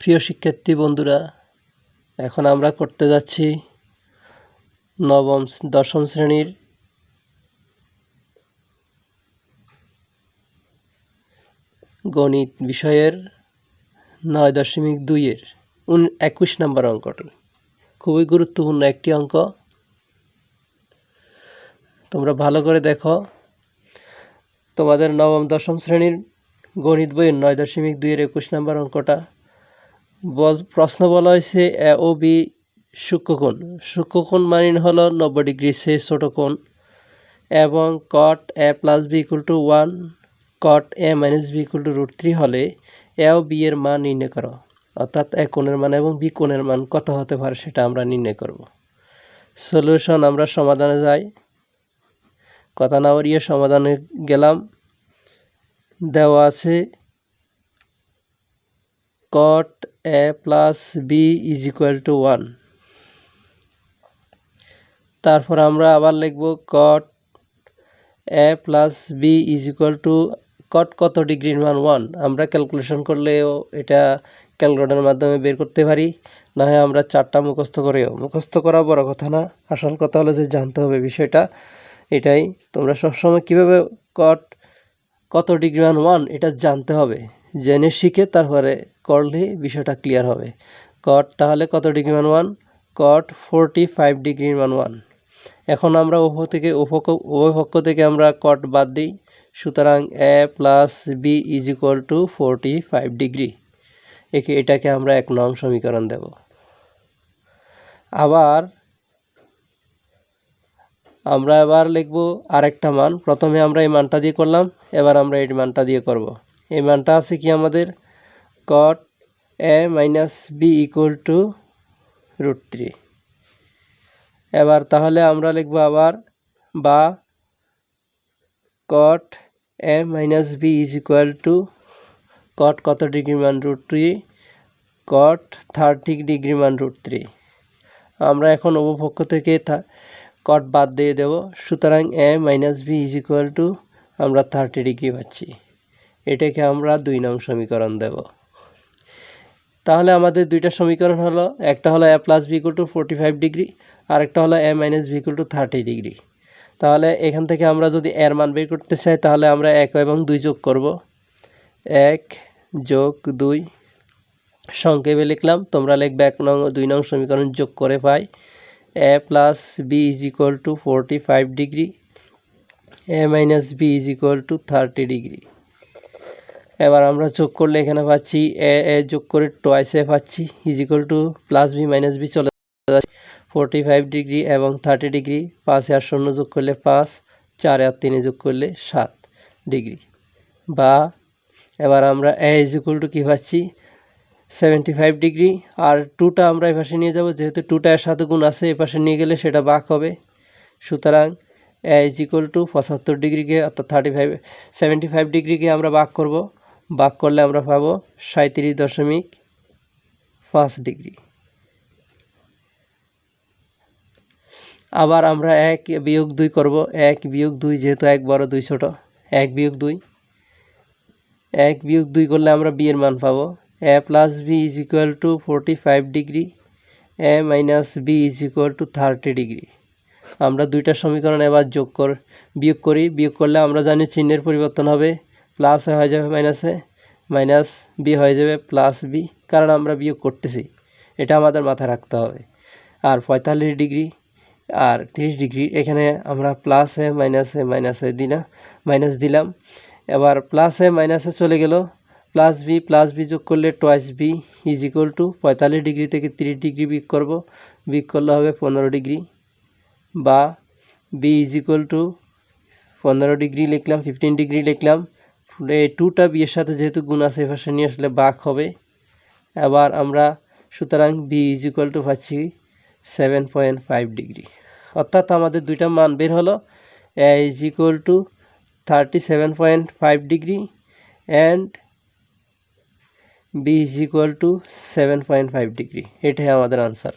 প্রিয় শিক্ষার্থী বন্ধুরা, এখন আমরা করতে যাচ্ছি দশম শ্রেণীর গণিত বিষয়ের 9.2-এর 21 নম্বর অঙ্কটি। খুবই গুরুত্বপূর্ণ একটি অঙ্ক, তোমরা ভালো করে দেখো। তোমাদের দশম শ্রেণীর গণিত বইয়ের 9.2-এর 21 নম্বর অঙ্কটা প্রশ্ন বলা হয়েছে এ ও বি সূক্ষ্মকোণ মানে হলো 90 ডিগ্রি সে ছোট কোণ, এবং cot a plus b equal to 1 cot a minus b equal to √3 হলে এ ও বি এর মান নির্ণয় করো। অর্থাৎ এ কোণের মান এবং বি কোণের মান কত হতে পারে সেটা আমরা নির্ণয় করব। সলিউশন, আমরা সমাধানে যাই। কথা না বাড়িয়ে সমাধানে গেলাম। দেওয়া আছে cot a plus b is equal to 1। তারপর আমরা আবার লিখব cot a plus b is equal to cot কত ডিগ্রির মান 1। আমরা ক্যালকুলেশন করলেও এটা ক্যালকুলেটরের মাধ্যমে বের করতে পারি, না হয় আমরা চারটা মুখস্থ করা বড় কথা না, আসল কথা হলো যে জানতে হবে বিষয়টা। এটাই তোমরা সবসময় কীভাবে কত ডিগ্রি মান 1 এটা জানতে হবে, জেনে শিখে তারপরে করলে বিষয়টা ক্লিয়ার হবে। cot তাহলে কত ডিগ্রি মান 1, cot 45 ডিগ্রির মান 1। এখন আমরা উভয় পক্ষ থেকে আমরা cot বাদ দিই, সুতরাং a plus b is equal to 45 degree. এটাকে আমরা 1 নং সমীকরণ দেব। আবার আমরা লিখব আরেকটা মান। প্রথমে আমরা এই মানটা দিয়ে করলাম, এবার আমরা এই মানটা দিয়ে করব। এই মানটা আছে কি আমাদের cot a minus b equal to √3। এবার তাহলে আমরা লিখব আবার বা cot a minus b is equal to cot কত ডিগ্রি মান √3, cot 30 ডিগ্রি মান √3। আমরা এখন উভয় পক্ষ থেকে cot বাদ দিয়ে দেব, সুতরাং a minus b is equal to আমরা 30 ডিগ্রি পাচ্ছি। এটাকে আমরা 2 নং সমীকরণ দেব। তাহলে আমাদের দুইটা সমীকরণ হলো, একটা হলো a plus b equal to 45 degree, আর একটা হলো a minus b equal to 30 degree. তাহলে এখান থেকে আমরা যদি এর মান বের করতে চাই তাহলে আমরা 1 এবং 2 যোগ করব। 1 যোগ 2 সংক্ষেপে লিখলাম, তোমরা লিখবে 2 নং সমীকরণ যোগ করে পাই a plus b is equal to 45 degree, a minus b is equal to 30 degree. এবার আমরা যোগ করলে এখানে পাচ্ছি a যোগ করে twice a পাচ্ছি is equal to plus b minus b চলে যাচ্ছে 45 ডিগ্রি এবং 30 ডিগ্রি। 5 আর 0 যোগ করলে 5, 4 আর 3 যোগ করলে 7 ডিগ্রি। বা এবার আমরা a is equal to কি পাচ্ছি 75 ডিগ্রি, আর 2টা আমরা এই পাশে নিয়ে যাব, যেহেতু 2টা এর সাথে গুণ আছে এই পাশে নিয়ে গেলে সেটা ভাগ হবে। সুতরাং a is equal to 75 ডিগ্রিকে অর্থাৎ 75 ডিগ্রিকে আমরা ভাগ করব। ভাগ করলে আমরা পাবো 37.5 ডিগ্রি। আবার আমরা 1 বিয়োগ 2 করব। 1 বিয়োগ 2, যেহেতু 1 বড় 2 ছোট, 1 বিয়োগ 2। 1 বিয়োগ 2 করলে আমরা b এর মান পাবো a plus b is equal to 45 degree, a minus b is equal to 30 degree. আমরা দুইটা সমীকরণ এবার বিয়োগ করলে আমরা জানি চিহ্নের পরিবর্তন হবে, প্লাস হয়ে যাবে মাইনাসে, মাইনাস বি হয়ে যাবে প্লাস বি, কারণ আমরা বিয়োগ করতেছি, এটা আমাদের মাথায় রাখতে হবে। আর 45 ডিগ্রি আর 30 ডিগ্রি, এখানে আমরা প্লাসে মাইনাসে মাইনাস দিলাম। এবার প্লাসে মাইনাসে চলে গেল, প্লাস বি যোগ করলে twice b is equal to 45 degree থেকে 30 ডিগ্রি বিয়োগ করব, বিয়োগ করলে হবে 15 ডিগ্রি। বা b is equal to 15 degree লিখলাম, 15 ডিগ্রি লিখলাম। এই 2টা বি এর সাথে যেহেতু গুণ আছে এপাশে নিয়ে আসলে ভাগ হবে। এবার আমরা সুতরাং বি ইজ ইকুয়াল টু পাচ্ছি 7.5 ডিগ্রি। অর্থাৎ আমাদের দুইটা মান বের হলো, A is equal to 37.5 degree and B is equal to 7.5 degree. এটাই আমাদের আনসার।